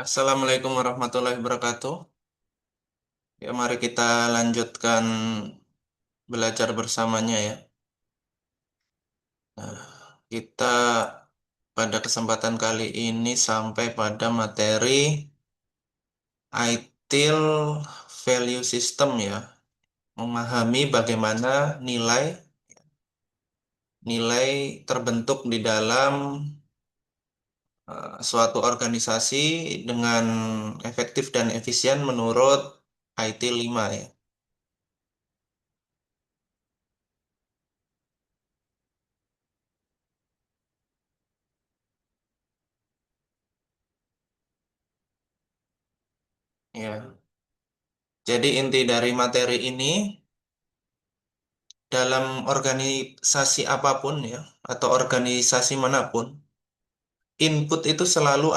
Assalamualaikum warahmatullahi wabarakatuh. Ya, mari kita lanjutkan belajar bersamanya ya. Nah, kita pada kesempatan kali ini sampai pada materi ITIL Value System ya. Memahami bagaimana nilai nilai terbentuk di dalam suatu organisasi dengan efektif dan efisien menurut ITIL 5 ya. Ya. Jadi inti dari materi ini dalam organisasi apapun ya atau organisasi manapun input itu selalu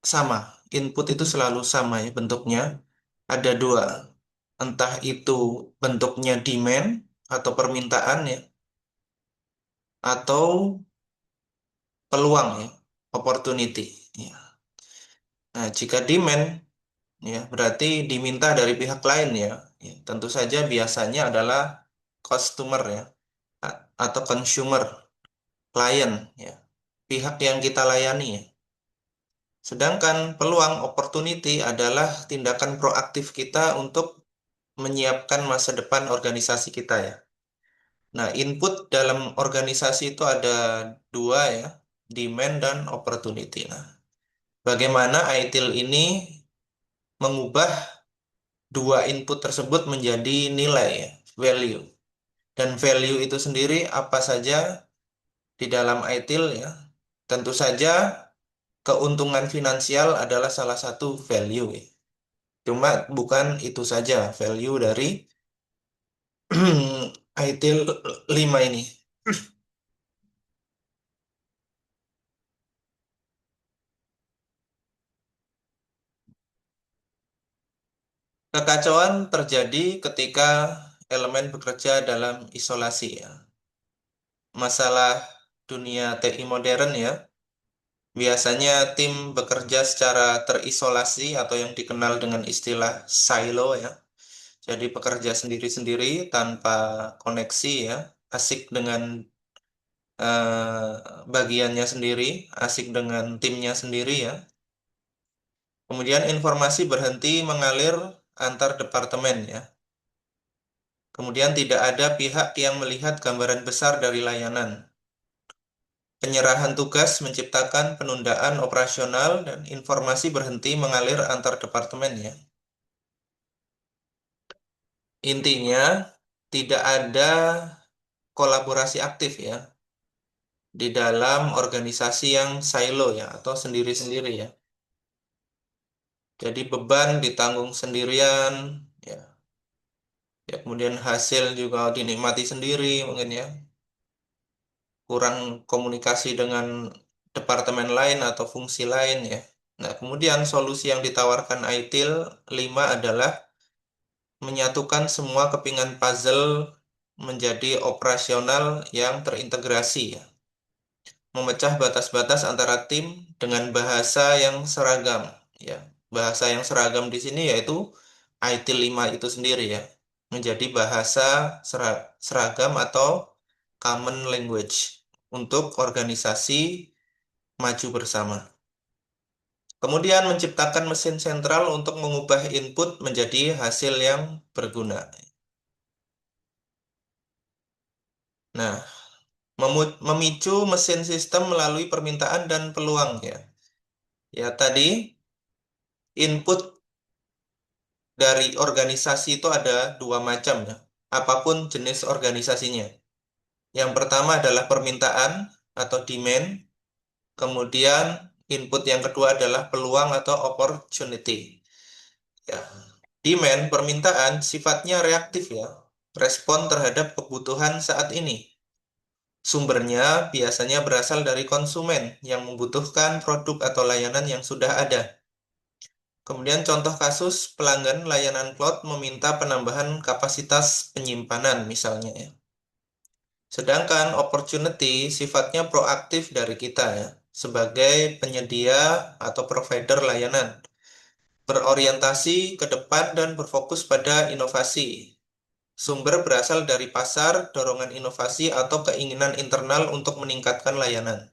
sama. Input itu selalu sama ya bentuknya. Ada dua. Entah itu bentuknya demand atau permintaan ya atau peluang ya, opportunity ya. Nah, jika demand ya berarti diminta dari pihak lain ya. Ya, tentu saja biasanya adalah customer ya atau consumer, klien ya, pihak yang kita layani ya. Sedangkan peluang opportunity adalah tindakan proaktif kita untuk menyiapkan masa depan organisasi kita ya. Nah, input dalam organisasi itu ada dua ya, demand dan opportunity. Nah, bagaimana ITIL ini mengubah dua input tersebut menjadi nilai ya, value. Dan value itu sendiri apa saja di dalam ITIL ya. Tentu saja keuntungan finansial adalah salah satu value ya. Cuma bukan itu saja value dari ITIL 5 ini. Kekacauan terjadi ketika elemen bekerja dalam isolasi ya. Masalah dunia TI modern ya. Biasanya tim bekerja secara terisolasi atau yang dikenal dengan istilah silo ya. Jadi bekerja sendiri-sendiri tanpa koneksi ya. Asik dengan bagiannya sendiri, asik dengan timnya sendiri ya. Kemudian informasi berhenti mengalir antar departemen ya. Kemudian tidak ada pihak yang melihat gambaran besar dari layanan. Penyerahan tugas menciptakan penundaan operasional dan informasi berhenti mengalir antar departemen ya. Intinya tidak ada kolaborasi aktif ya di dalam organisasi yang silo ya atau sendiri-sendiri ya. Jadi beban ditanggung sendirian ya. Ya, kemudian hasil juga dinikmati sendiri mungkin ya. Kurang komunikasi dengan departemen lain atau fungsi lain ya. Nah, kemudian solusi yang ditawarkan ITIL 5 adalah menyatukan semua kepingan puzzle menjadi operasional yang terintegrasi ya. Memecah batas-batas antara tim dengan bahasa yang seragam ya. Bahasa yang seragam di sini yaitu ITIL 5 itu sendiri ya. Menjadi bahasa seragam atau common language untuk organisasi maju bersama. Kemudian menciptakan mesin sentral untuk mengubah input menjadi hasil yang berguna. Nah, memicu mesin sistem melalui permintaan dan peluang ya. Ya tadi input dari organisasi itu ada dua macam ya. Apapun jenis organisasinya. Yang pertama adalah permintaan atau demand. Kemudian input yang kedua adalah peluang atau opportunity. Ya. Demand, permintaan sifatnya reaktif ya. Respon terhadap kebutuhan saat ini. Sumbernya biasanya berasal dari konsumen yang membutuhkan produk atau layanan yang sudah ada. Kemudian contoh kasus pelanggan layanan cloud meminta penambahan kapasitas penyimpanan misalnya ya. Sedangkan opportunity sifatnya proaktif dari kita ya. sebagai penyedia atau provider layanan, berorientasi ke depan dan berfokus pada inovasi. Sumber berasal dari pasar, dorongan inovasi, atau keinginan internal untuk meningkatkan layanan.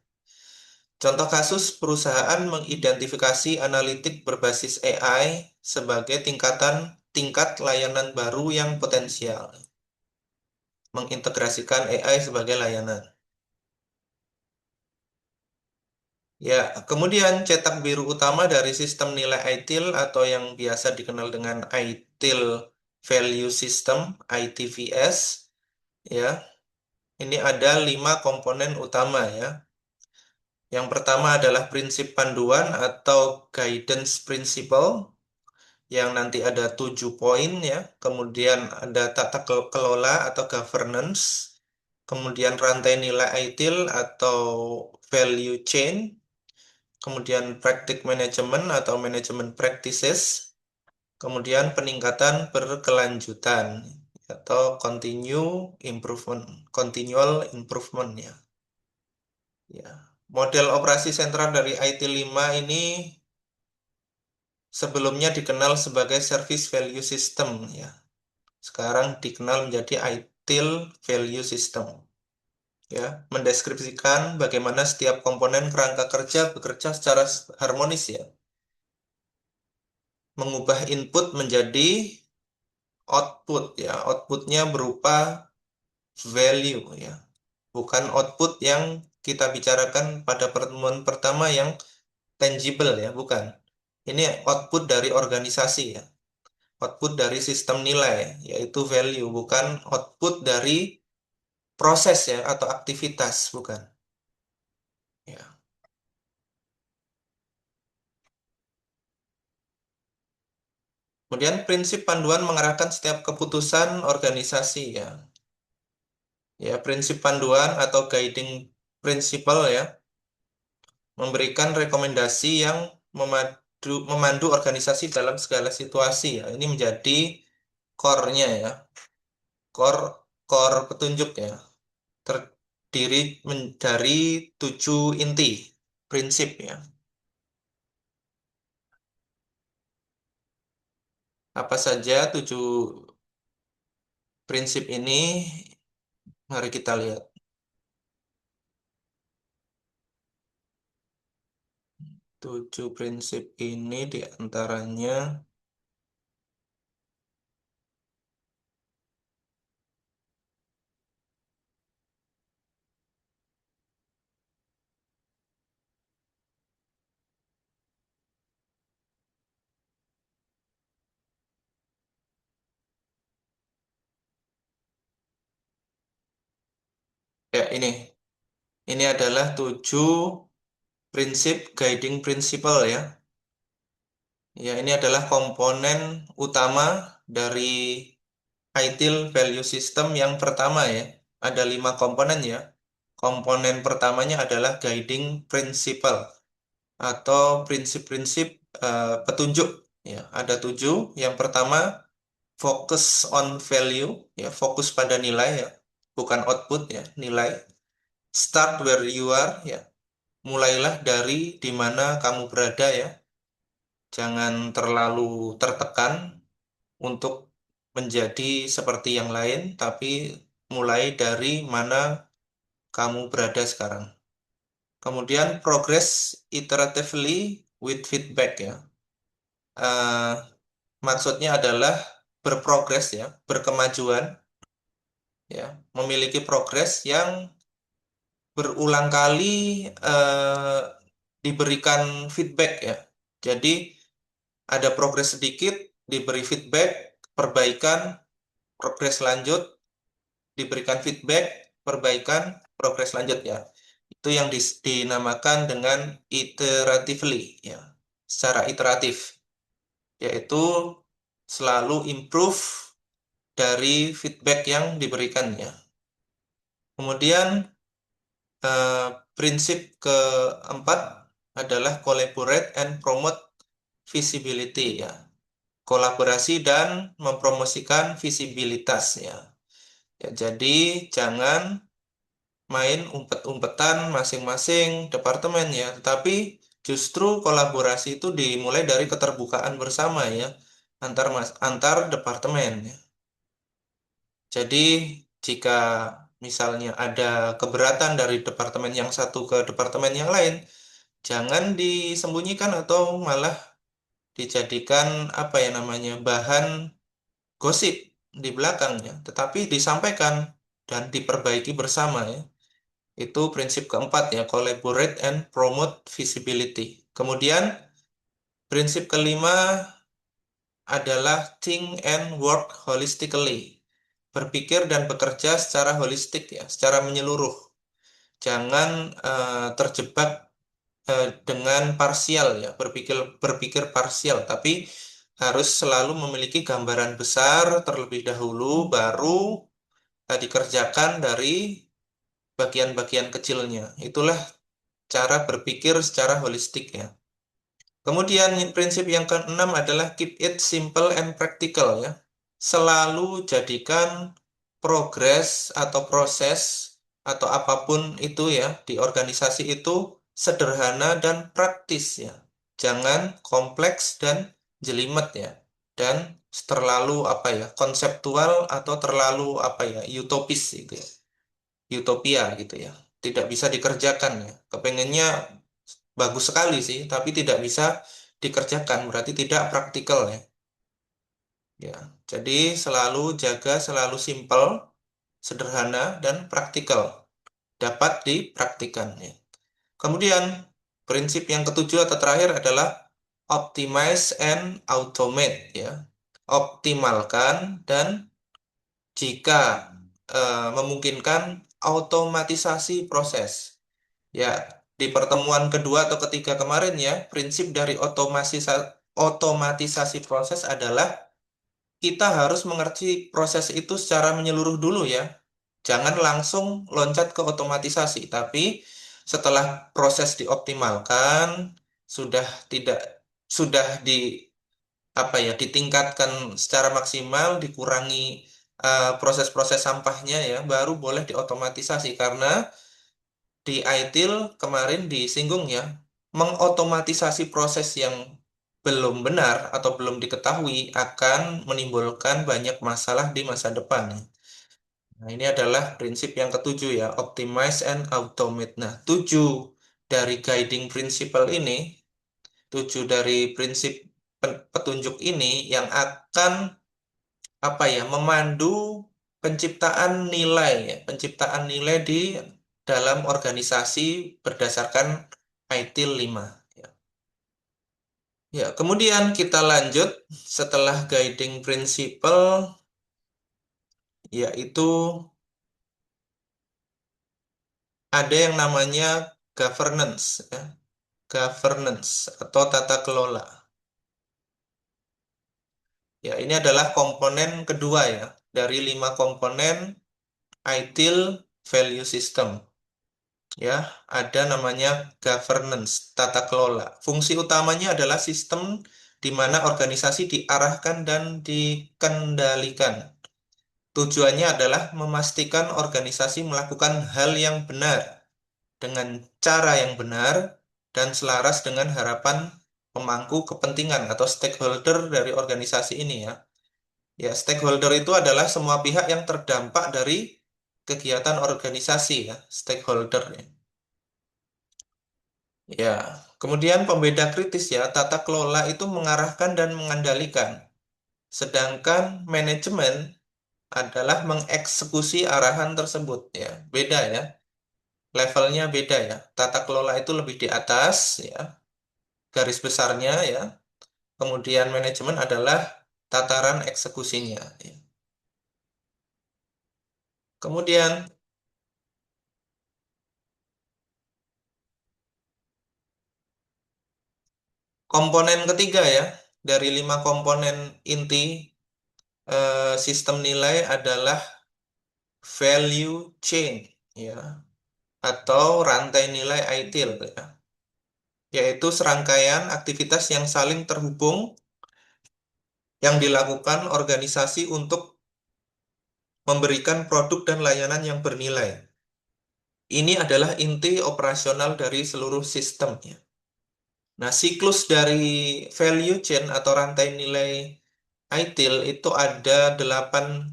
Contoh kasus perusahaan mengidentifikasi analitik berbasis AI sebagai tingkat layanan baru yang potensial. Mengintegrasikan AI sebagai layanan. Ya, kemudian cetak biru utama dari sistem nilai ITIL atau yang biasa dikenal dengan ITIL Value System, ITVS, ya. Ini ada 5 komponen utama ya. Yang pertama adalah prinsip panduan atau guidance principle yang nanti ada 7 poin ya. Kemudian ada tata kelola atau governance. Kemudian rantai nilai ITIL atau value chain. Kemudian practice management atau management practices. Kemudian peningkatan berkelanjutan atau continual improvement ya. Ya. Model operasi sentral dari IT5 ini sebelumnya dikenal sebagai Service Value System ya. Sekarang dikenal menjadi ITIL Value System. Ya, mendeskripsikan bagaimana setiap komponen kerangka kerja bekerja secara harmonis ya. Mengubah input menjadi output ya. Outputnya berupa value ya. Bukan output yang kita bicarakan pada pertemuan pertama yang tangible ya, bukan. Ini output dari organisasi ya. Output dari sistem nilai, yaitu value, bukan output dari proses ya atau aktivitas, bukan. Ya. Kemudian prinsip panduan mengarahkan setiap keputusan organisasi ya. Ya, prinsip panduan atau guiding principle ya, memberikan rekomendasi yang memandu organisasi dalam segala situasi ya. Ini menjadi core-nya ya. Core core petunjuk ya. Terdiri dari 7 inti prinsip ya. Apa saja 7 prinsip ini? Mari kita lihat. 7 prinsip ini diantaranya ya ini. Ini adalah 7 prinsip guiding principle ya. Ya, ini adalah komponen utama dari ITIL value system yang pertama ya. Ada 5 komponen ya. Komponen pertamanya adalah guiding principle atau prinsip-prinsip petunjuk ya. Ada 7. Yang pertama focus on value ya, fokus pada nilai ya, bukan output ya, nilai. Start where you are ya. Mulailah dari di mana kamu berada ya. Jangan terlalu tertekan untuk menjadi seperti yang lain, tapi mulai dari mana kamu berada sekarang. Kemudian progress iteratively with feedback ya. Eh, Maksudnya adalah berprogres ya, berkemajuan ya, memiliki progres yang berulang kali eh, diberikan feedback ya. Jadi ada progres sedikit, diberi feedback, perbaikan, progres lanjut, diberikan feedback, perbaikan, progres lanjut ya. Itu yang dinamakan dengan iteratively ya, secara iteratif, yaitu selalu improve dari feedback yang diberikannya. Kemudian eh, prinsip keempat adalah collaborate and promote visibility ya. Kolaborasi dan mempromosikan visibilitas ya. Ya, jadi jangan main umpet-umpetan masing-masing departemen ya, tetapi justru kolaborasi itu dimulai dari keterbukaan bersama ya antar departemen ya. Jadi jika misalnya ada keberatan dari departemen yang satu ke departemen yang lain, jangan disembunyikan atau malah dijadikan apa ya namanya bahan gosip di belakangnya, tetapi disampaikan dan diperbaiki bersama ya. Itu prinsip keempat ya, collaborate and promote visibility. Kemudian prinsip kelima adalah think and work holistically. Berpikir dan bekerja secara holistik ya, secara menyeluruh. Jangan terjebak dengan parsial ya, berpikir berpikir parsial, tapi harus selalu memiliki gambaran besar terlebih dahulu, baru dikerjakan dari bagian-bagian kecilnya. Itulah cara berpikir secara holistik ya. Kemudian prinsip yang keenam adalah keep it simple and practical ya. Selalu jadikan progres atau proses atau apapun itu ya di organisasi itu sederhana dan praktis ya. Jangan kompleks dan jelimet ya. Dan terlalu apa ya, konseptual atau terlalu apa ya, utopis gitu ya. Utopia gitu ya. Tidak bisa dikerjakan ya. Kepengennya bagus sekali sih, tapi tidak bisa dikerjakan, berarti tidak praktikal ya. Ya, jadi selalu jaga selalu simple, sederhana dan praktikal, dapat dipraktikkan ya. Kemudian prinsip yang ketujuh atau terakhir adalah optimize and automate ya. Optimalkan dan jika memungkinkan otomatisasi proses. Ya, di pertemuan kedua atau ketiga kemarin ya, prinsip dari otomatisasi proses adalah kita harus mengerti proses itu secara menyeluruh dulu ya. Jangan langsung loncat ke otomatisasi, tapi setelah proses dioptimalkan, sudah tidak sudah di apa ya, ditingkatkan secara maksimal, dikurangi proses-proses sampahnya ya, baru boleh diotomatisasi karena di ITIL kemarin disinggung ya, mengotomatisasi proses yang belum benar atau belum diketahui akan menimbulkan banyak masalah di masa depan. Nah, ini adalah prinsip yang ketujuh ya, optimize and automate. Nah, tujuh dari guiding principle ini, tujuh dari prinsip petunjuk ini yang akan apa ya, memandu penciptaan nilai ya, penciptaan nilai di dalam organisasi berdasarkan ITIL 5 ya. Ya, kemudian kita lanjut setelah guiding principle yaitu ada yang namanya governance ya. Governance atau tata kelola. Ya, ini adalah komponen kedua ya dari 5 komponen ITIL value system. Ya, ada namanya governance, tata kelola. Fungsi utamanya adalah sistem di mana organisasi diarahkan dan dikendalikan. Tujuannya adalah memastikan organisasi melakukan hal yang benar dengan cara yang benar dan selaras dengan harapan pemangku kepentingan atau stakeholder dari organisasi ini ya. Ya, stakeholder itu adalah semua pihak yang terdampak dari kegiatan organisasi ya, stakeholder ya. Ya, kemudian pembeda kritis ya, tata kelola itu mengarahkan dan mengendalikan. Sedangkan manajemen adalah mengeksekusi arahan tersebut ya. Beda ya, levelnya beda ya. Tata kelola itu lebih di atas ya, garis besarnya ya. Kemudian manajemen adalah tataran eksekusinya ya. Kemudian komponen ketiga ya, dari 5 komponen inti sistem nilai adalah value chain ya, atau rantai nilai ITIL ya, yaitu serangkaian aktivitas yang saling terhubung yang dilakukan organisasi untuk memberikan produk dan layanan yang bernilai. Ini adalah inti operasional dari seluruh sistem ya. Nah, siklus dari value chain atau rantai nilai ITIL itu ada 8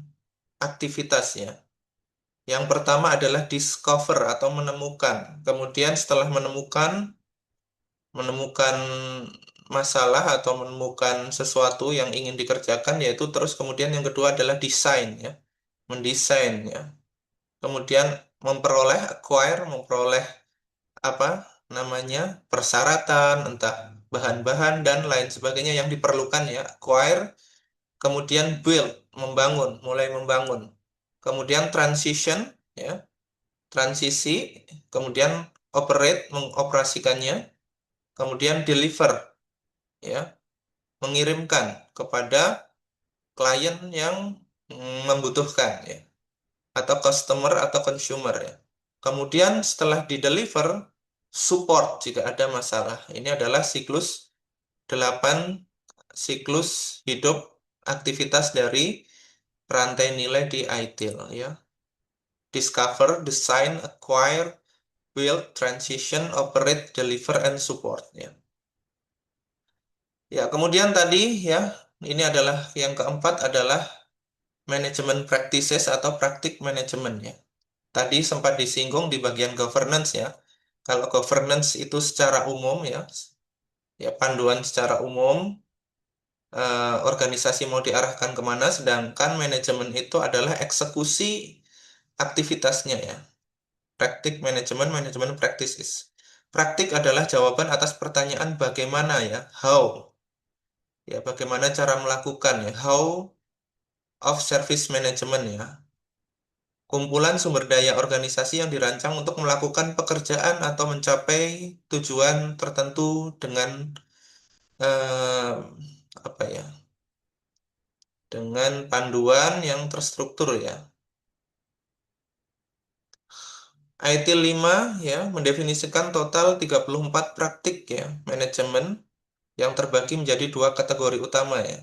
aktivitasnya. Yang pertama adalah discover atau menemukan. Kemudian setelah menemukan masalah atau menemukan sesuatu yang ingin dikerjakan, yaitu terus kemudian yang kedua adalah desain ya, mendesain ya. Kemudian memperoleh, acquire, memperoleh apa namanya persyaratan, entah bahan-bahan dan lain sebagainya yang diperlukan ya, acquire. Kemudian build, membangun, mulai membangun. Kemudian transition ya, transisi. Kemudian operate, mengoperasikannya. Kemudian deliver ya, mengirimkan kepada klien yang membutuhkan ya, atau customer atau consumer ya. Kemudian setelah di deliver, support jika ada masalah. Ini adalah 8 siklus hidup aktivitas dari rantai nilai di ITIL ya. Discover, design, acquire, build, transition, operate, deliver, and support ya. Ya, kemudian tadi ya, ini adalah yang keempat adalah manajemen practices atau praktik manajemen ya. Tadi sempat disinggung di bagian governance ya. Kalau governance itu secara umum ya, ya panduan secara umum, organisasi mau diarahkan kemana, sedangkan manajemen itu adalah eksekusi aktivitasnya ya. Praktik manajemen, manajemen practices. Praktik adalah jawaban atas pertanyaan bagaimana ya, how. Ya, bagaimana cara melakukan ya, how of service management ya. Kumpulan sumber daya organisasi yang dirancang untuk melakukan pekerjaan atau mencapai tujuan tertentu dengan eh, apa ya? Dengan panduan yang terstruktur ya. IT 5 ya mendefinisikan total 34 praktik ya manajemen yang terbagi menjadi dua kategori utama ya.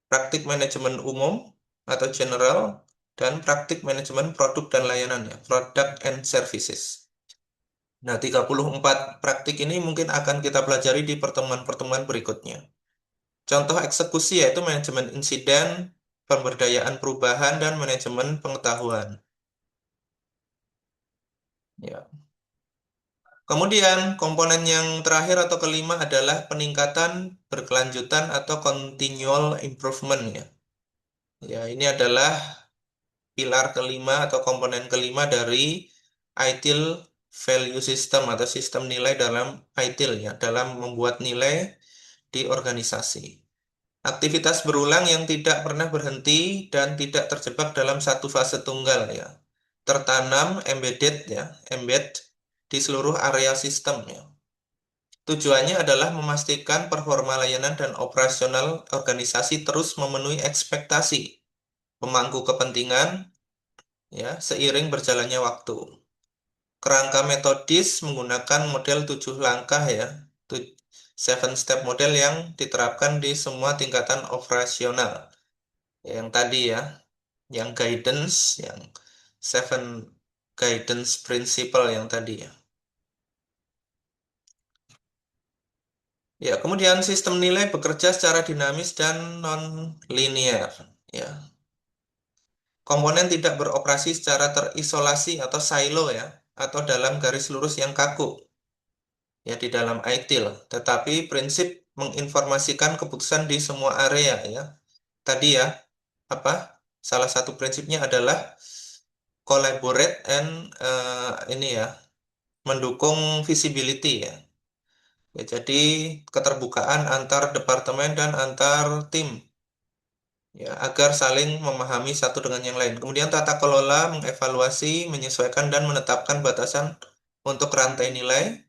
Praktik manajemen umum atau general dan praktik manajemen produk dan layanan ya, product and services. Nah, 34 praktik ini mungkin akan kita pelajari di pertemuan-pertemuan berikutnya. Contoh eksekusi yaitu manajemen insiden, pemberdayaan perubahan, dan manajemen pengetahuan. Ya. Kemudian, komponen yang terakhir atau kelima adalah peningkatan berkelanjutan atau continual improvement ya. Ya, ini adalah pilar kelima atau komponen kelima dari ITIL value system atau sistem nilai dalam ITIL ya, dalam membuat nilai di organisasi. Aktivitas berulang yang tidak pernah berhenti dan tidak terjebak dalam satu fase tunggal ya. Tertanam embedded ya, embed di seluruh area sistem ya. Tujuannya adalah memastikan performa layanan dan operasional organisasi terus memenuhi ekspektasi pemangku kepentingan ya seiring berjalannya waktu. Kerangka metodis menggunakan model 7 langkah ya, seven step model yang diterapkan di semua tingkatan operasional. Yang tadi ya, yang guidance, yang seven guidance principle yang tadi ya. Ya, kemudian sistem nilai bekerja secara dinamis dan non-linear. Ya, komponen tidak beroperasi secara terisolasi atau silo ya, atau dalam garis lurus yang kaku ya di dalam ITIL, tetapi prinsip menginformasikan keputusan di semua area ya. Tadi ya, apa? Salah satu prinsipnya adalah collaborate and ini ya, mendukung visibility ya. Ya, jadi keterbukaan antar departemen dan antar tim ya agar saling memahami satu dengan yang lain. Kemudian tata kelola mengevaluasi, menyesuaikan dan menetapkan batasan untuk rantai nilai.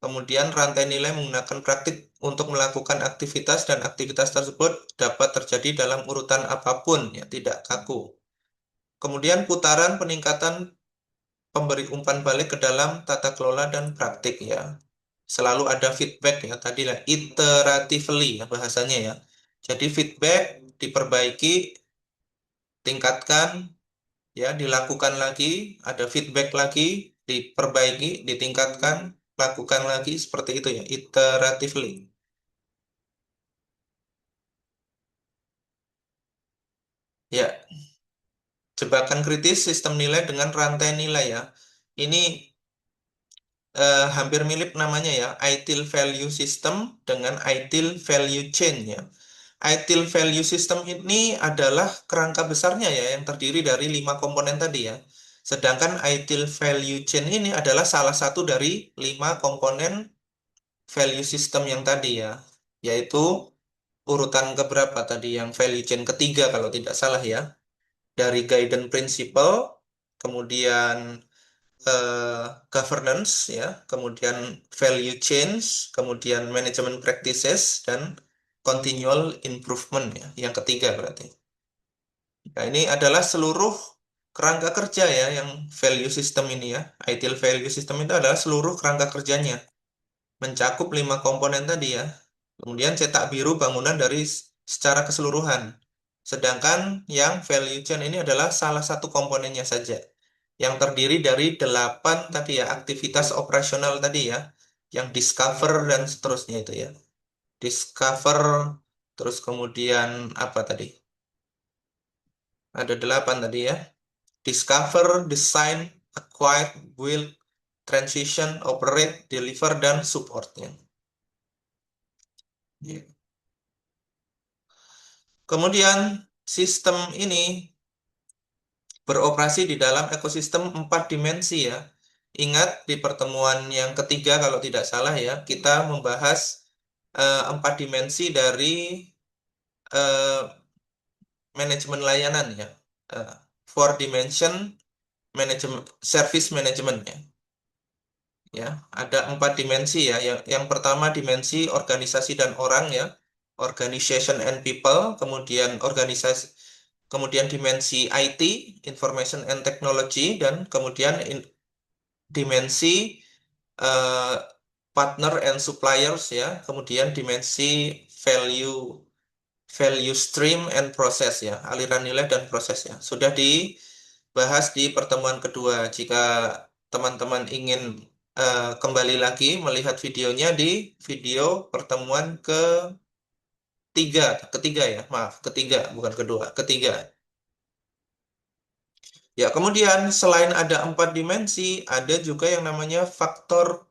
Kemudian rantai nilai menggunakan praktik untuk melakukan aktivitas dan aktivitas tersebut dapat terjadi dalam urutan apapun ya, tidak kaku. Kemudian putaran peningkatan pemberi umpan balik ke dalam tata kelola dan praktik ya. Selalu ada feedback ya, tadi lah iteratively ya bahasanya ya. Jadi feedback diperbaiki, tingkatkan ya, dilakukan lagi, ada feedback lagi, diperbaiki, ditingkatkan, lakukan lagi seperti itu ya, iteratively. Ya, jebakan kritis sistem nilai dengan rantai nilai ya. Ini hampir mirip namanya ya, ideal value system dengan ideal value chain ya. Ideal value system ini adalah kerangka besarnya ya, yang terdiri dari 5 komponen tadi ya. Sedangkan ideal value chain ini adalah salah satu dari 5 komponen value system yang tadi ya, yaitu urutan keberapa tadi, yang value chain ketiga kalau tidak salah ya. Dari guidance principle, kemudian eh, governance ya, kemudian value change, kemudian management practices, dan continual improvement ya, yang ketiga berarti. Nah, ini adalah seluruh kerangka kerja ya, yang value system ini ya. Ideal value system itu adalah seluruh kerangka kerjanya, mencakup 5 komponen tadi ya. Kemudian cetak biru bangunan dari secara keseluruhan. Sedangkan yang value chain ini adalah salah satu komponennya saja, yang terdiri dari 8 tadi ya, aktivitas operasional tadi ya, yang discover dan seterusnya itu ya. Discover, terus kemudian apa tadi? Ada 8 tadi ya. Discover, design, acquire, build, transition, operate, deliver, dan support ya. Ya. Kemudian sistem ini beroperasi di dalam ekosistem 4 dimensi ya. Ingat di pertemuan yang ketiga kalau tidak salah ya, kita membahas 4 dimensi dari eh, manajemen layanan ya. Eh, Four dimension management, service management ya. Ya, ada 4 dimensi ya. Yang pertama dimensi organisasi dan orang ya, organization and people, kemudian organisasi, kemudian dimensi IT, information and technology, dan kemudian dimensi eh, partner and suppliers ya, kemudian dimensi value value stream and process ya, aliran nilai dan proses ya. Sudah dibahas di pertemuan kedua. Jika teman-teman ingin kembali lagi melihat videonya di video pertemuan ketiga ya, maaf, ketiga bukan kedua, ketiga. Ya, kemudian selain ada 4 dimensi, ada juga yang namanya faktor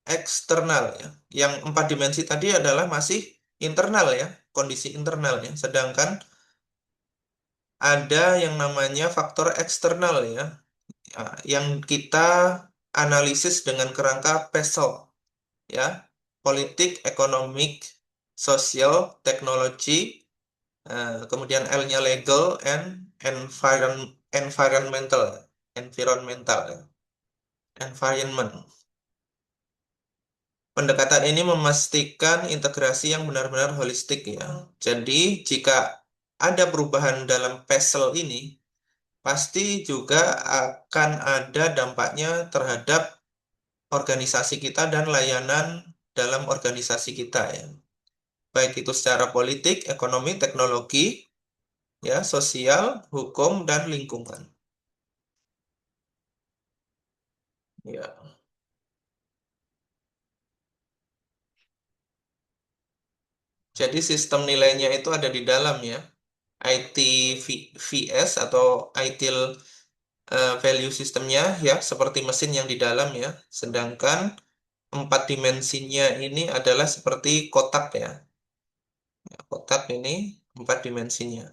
eksternal ya. Yang 4 dimensi tadi adalah masih internal ya, kondisi internal ya. Sedangkan ada yang namanya faktor eksternal ya, yang kita analisis dengan kerangka PESEL ya, politik, ekonomik, sosial, teknologi, kemudian L-nya legal and environmental, environmental ya, environment. Pendekatan ini memastikan integrasi yang benar-benar holistik ya. Jadi jika ada perubahan dalam PESEL ini, pasti juga akan ada dampaknya terhadap organisasi kita dan layanan dalam organisasi kita ya. Baik itu secara politik, ekonomi, teknologi, ya, sosial, hukum, dan lingkungan. Ya. Jadi sistem nilainya itu ada di dalam ya. ITVS atau Ideal Value Systemnya ya, seperti mesin yang di dalam ya. Sedangkan 4 dimensinya ini adalah seperti kotak ya. Kotak ini 4 dimensinya.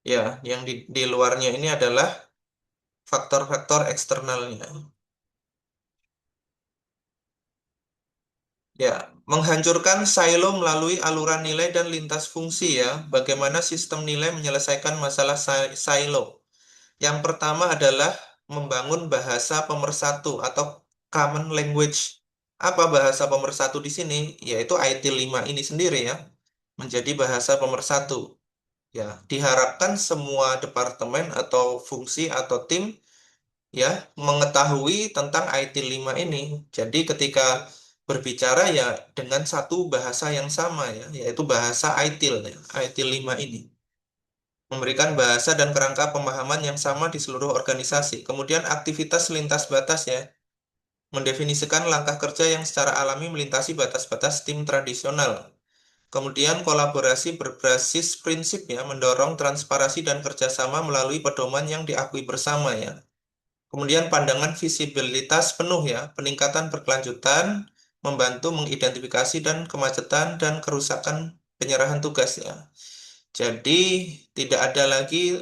Ya, yang di luarnya ini adalah faktor-faktor eksternalnya. Ya, menghancurkan silo melalui aluran nilai dan lintas fungsi ya. Bagaimana sistem nilai menyelesaikan masalah silo? Yang pertama adalah membangun bahasa pemersatu atau common language. Apa bahasa pemersatu di sini? Yaitu IT5 ini sendiri ya, menjadi bahasa pemersatu. Ya, diharapkan semua departemen atau fungsi atau tim ya mengetahui tentang IT5 ini. Jadi ketika berbicara ya dengan satu bahasa yang sama ya, yaitu bahasa ITIL ya, IT5 ini. memberikan bahasa dan kerangka pemahaman yang sama di seluruh organisasi. Kemudian aktivitas lintas batas ya, mendefinisikan langkah kerja yang secara alami melintasi batas-batas tim tradisional. Kemudian kolaborasi berbasis prinsip ya, mendorong transparansi dan kerjasama melalui pedoman yang diakui bersama ya. Kemudian pandangan visibilitas penuh ya, peningkatan berkelanjutan, membantu mengidentifikasi dan kemacetan dan kerusakan penyerahan tugas ya. Jadi tidak ada lagi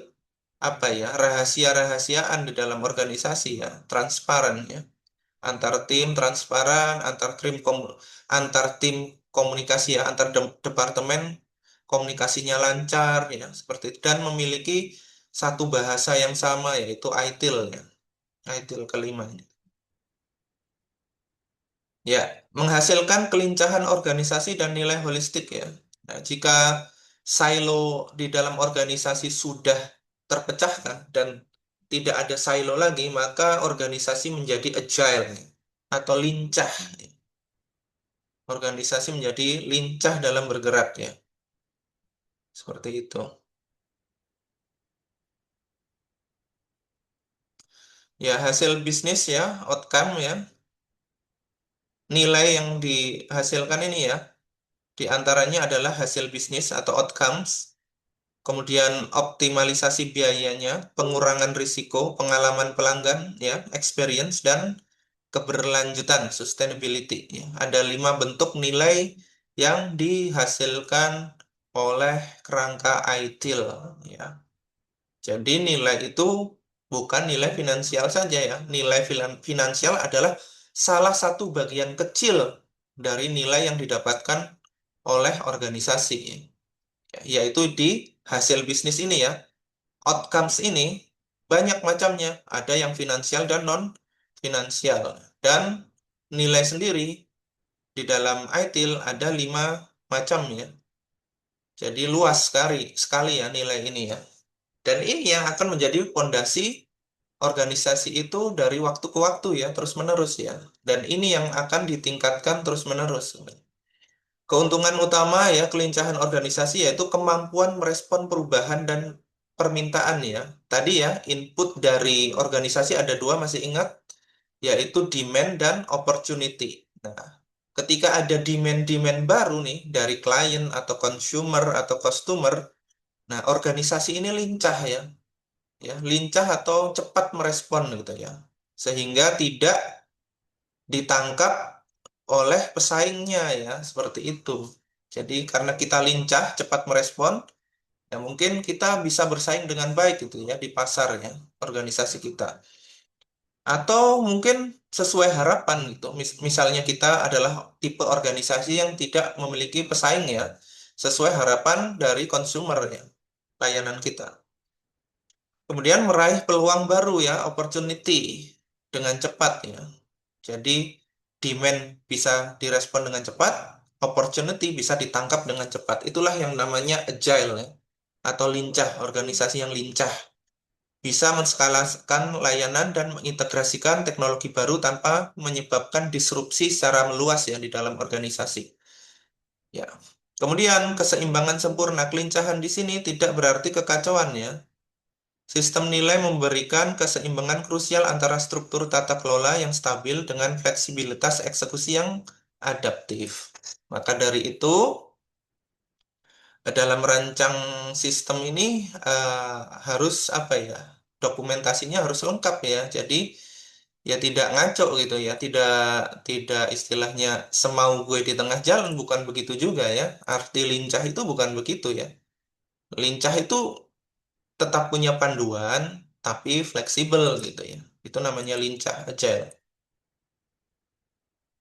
apa ya, rahasia-rahasiaan di dalam organisasi ya, transparan ya. Antar tim transparan, antar tim komunikasi ya, antar departemen komunikasinya lancar ya, seperti itu dan memiliki satu bahasa yang sama yaitu ITIL ya. ITIL kelima ini. Ya, menghasilkan kelincahan organisasi dan nilai holistik ya. Nah, jika silo di dalam organisasi sudah terpecahkan dan tidak ada silo lagi, maka organisasi menjadi agile ya, atau lincah. Organisasi menjadi lincah dalam bergerak ya. Seperti itu. Ya, hasil bisnis ya, outcome ya. Nilai yang dihasilkan ini ya, di antaranya adalah hasil bisnis atau outcomes, kemudian optimalisasi biayanya, pengurangan risiko, pengalaman pelanggan, ya, experience, dan keberlanjutan, sustainability. Ya. Ada 5 bentuk nilai yang dihasilkan oleh kerangka ITIL. Ya. Jadi nilai itu bukan nilai finansial saja ya. Nilai finansial adalah salah satu bagian kecil dari nilai yang didapatkan oleh organisasi, yaitu di hasil bisnis ini ya. Outcomes ini banyak macamnya, ada yang finansial dan non finansial. Dan nilai sendiri di dalam ITIL ada 5 macam ya. Jadi luas sekali ya nilai ini ya. Dan ini yang akan menjadi fondasi organisasi itu dari waktu ke waktu ya, terus-menerus ya. Dan ini yang akan ditingkatkan terus-menerus. Keuntungan utama ya kelincahan organisasi yaitu kemampuan merespon perubahan dan permintaan ya. Tadi ya input dari organisasi ada 2 masih ingat, yaitu demand dan opportunity. Nah, ketika ada demand-demand baru nih dari klien atau consumer atau customer, nah organisasi ini lincah ya lincah atau cepat merespon gitu ya, sehingga tidak ditangkap oleh pesaingnya ya, seperti itu. Jadi karena kita lincah, cepat merespon, ya mungkin kita bisa bersaing dengan baik gitu ya di pasar ya, organisasi kita. Atau mungkin sesuai harapan gitu. Misalnya kita adalah tipe organisasi yang tidak memiliki pesaing ya, sesuai harapan dari konsumer ya, layanan kita. Kemudian meraih peluang baru ya, opportunity dengan cepat ya. Jadi demand bisa direspon dengan cepat, opportunity bisa ditangkap dengan cepat. Itulah yang namanya agile ya, atau lincah, organisasi yang lincah. Bisa menskalakan layanan dan mengintegrasikan teknologi baru tanpa menyebabkan disrupsi secara meluas ya di dalam organisasi. Ya. Kemudian keseimbangan sempurna, kelincahan di sini tidak berarti kekacauan ya. Sistem nilai memberikan keseimbangan krusial antara struktur tata kelola yang stabil dengan fleksibilitas eksekusi yang adaptif. Maka dari itu, dalam merancang sistem ini harus apa ya? Dokumentasinya harus lengkap ya. Jadi ya tidak ngaco gitu ya, tidak tidak istilahnya semau gue di tengah jalan, bukan begitu juga ya. Arti lincah itu bukan begitu ya. Lincah itu tetap punya panduan, tapi fleksibel gitu ya. Itu namanya lincah, agile.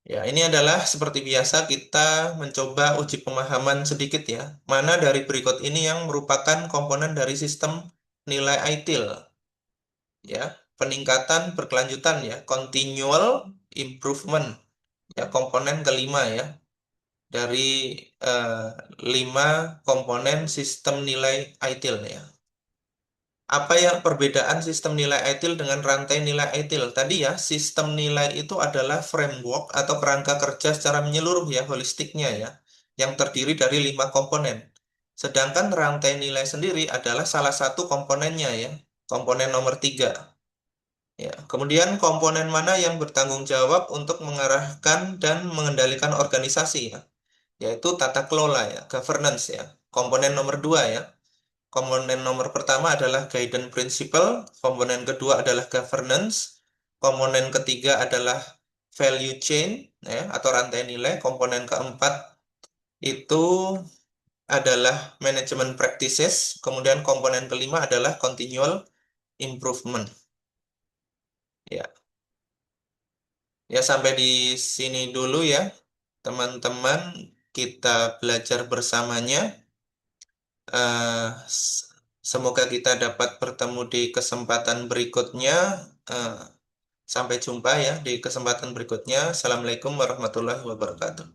Ya, ini adalah seperti biasa kita mencoba uji pemahaman sedikit ya. Mana dari berikut ini yang merupakan komponen dari sistem nilai ITIL? Ya, peningkatan berkelanjutan ya, continual improvement. Ya, komponen kelima ya. Dari eh, 5 komponen sistem nilai ITIL ya. Apa yang perbedaan sistem nilai ITIL dengan rantai nilai ITIL? Tadi ya, sistem nilai itu adalah framework atau kerangka kerja secara menyeluruh ya, holistiknya ya, yang terdiri dari 5 komponen. Sedangkan rantai nilai sendiri adalah salah satu komponennya ya, komponen nomor 3. Ya, kemudian komponen mana yang bertanggung jawab untuk mengarahkan dan mengendalikan organisasi ya, yaitu tata kelola ya, governance ya. Komponen nomor 2 ya. Komponen nomor pertama adalah guidance principle, komponen kedua adalah governance, komponen ketiga adalah value chain ya, atau rantai nilai, komponen keempat itu adalah management practices, kemudian komponen kelima adalah continual improvement. Ya, ya sampai di sini dulu ya, teman-teman. Kita belajar bersamanya. Eh, s- Semoga kita dapat bertemu di kesempatan berikutnya. Eh, Sampai jumpa ya di kesempatan berikutnya. Assalamualaikum warahmatullahi wabarakatuh.